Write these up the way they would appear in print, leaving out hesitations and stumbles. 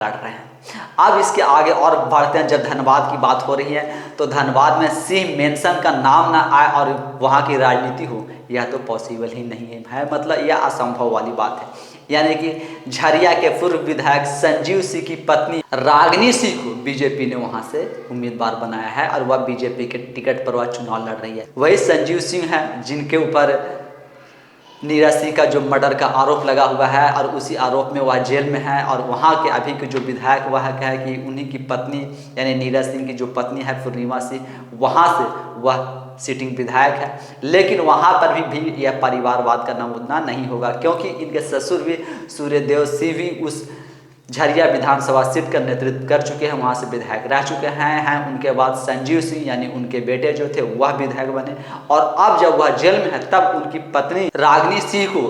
लड़ रहे हैं। अब इसके आगे और बढ़ते हैं। जब धनबाद की बात हो रही है तो धनबाद में सिंह मेंशन का नाम ना आए और वहाँ की राजनीति हो, यह तो पॉसिबल ही नहीं है मतलब यह असंभव वाली बात है। यानी कि झरिया के पूर्व विधायक संजीव सिंह की पत्नी रागिनी सिंह को बीजेपी ने वहां से उम्मीदवार बनाया है और वह बीजेपी के टिकट पर वह चुनाव लड़ रही है। वही संजीव सिंह है जिनके ऊपर नीरज सिंह का जो मर्डर का आरोप लगा हुआ है और उसी आरोप में वह जेल में है। और वहाँ के अभी के जो विधायक वह है कि उन्हीं की पत्नी यानी नीरज सिंह की जो पत्नी है पूर्णिमा सिंह, वहाँ से वह सिटिंग विधायक है। लेकिन वहाँ पर भी यह परिवारवाद करना उतना नहीं होगा, क्योंकि इनके ससुर भी सूर्यदेव सिंह भी उस झरिया विधानसभा सीट का नेतृत्व कर चुके हैं, वहाँ से विधायक रह चुके हैं। उनके बाद संजीव सिंह यानी उनके बेटे जो थे वह विधायक बने और अब जब वह जेल में है तब उनकी पत्नी रागिनी सिंह को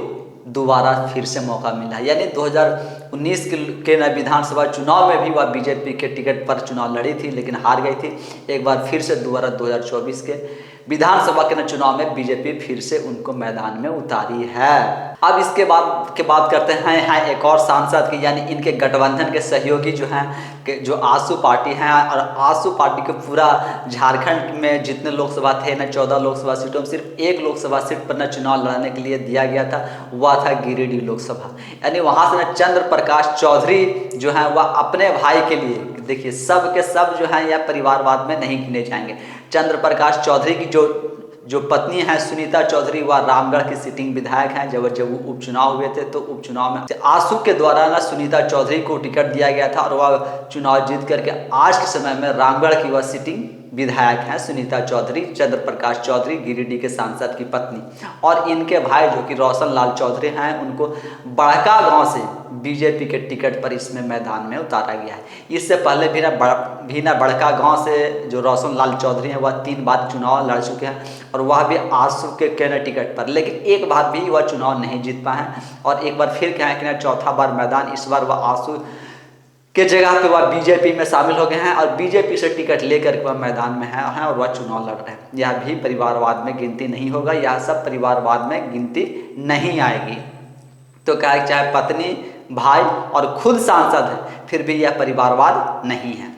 दोबारा फिर से मौका मिला। यानी 2019 के विधानसभा चुनाव में भी वह बीजेपी के टिकट पर चुनाव लड़ी थी लेकिन हार गई थी। एक बार फिर से दोबारा 2024 के विधानसभा के चुनाव में बीजेपी फिर से उनको मैदान में उतारी है। अब इसके बाद बात करते हैं एक और सांसद की, यानी इनके गठबंधन के सहयोगी जो हैं जो आसू पार्टी हैं। और आसू पार्टी के पूरा झारखंड में जितने लोकसभा थे ना 14 लोकसभा सीटों में सिर्फ एक लोकसभा सीट पर न चुनाव लड़ने के लिए दिया गया था, वह था गिरिडीह लोकसभा। यानी वहाँ से न चंद्र प्रकाश चौधरी जो है वह अपने भाई के लिए, देखिए सब के सब जो है यह परिवारवाद में नहीं गिने जाएंगे। चंद्र प्रकाश चौधरी की जो पत्नी है सुनीता चौधरी, वह रामगढ़ की सिटिंग विधायक हैं। जब वो उपचुनाव हुए थे तो उपचुनाव में आसू के द्वारा ना सुनीता चौधरी को टिकट दिया गया था और वह चुनाव जीत करके आज के समय में रामगढ़ की वह सिटिंग विधायक हैं सुनीता चौधरी, चंद्र प्रकाश चौधरी, गिरिडीह के सांसद की पत्नी। और इनके भाई जो कि रोशन लाल चौधरी हैं, उनको बड़का गांव से बीजेपी के टिकट पर इसमें मैदान में उतारा गया है। इससे पहले भी ना बड़का गांव से जो रोशन लाल चौधरी हैं वह 3 बार चुनाव लड़ चुके हैं और वह भी आसू के टिकट पर, लेकिन एक बार भी वह चुनाव नहीं जीत पाए हैं। और एक बार फिर क्या है कि चौथा बार मैदान इस बार वह आसू के जगह पे वह बीजेपी में शामिल हो गए हैं और बीजेपी से टिकट लेकर के वह मैदान में हैं और वह चुनाव लड़ रहे हैं। यह भी परिवारवाद में गिनती नहीं होगा, यह सब परिवारवाद में गिनती नहीं आएगी। तो क्या चाहे पत्नी, भाई और खुद सांसद है, फिर भी यह परिवारवाद नहीं है।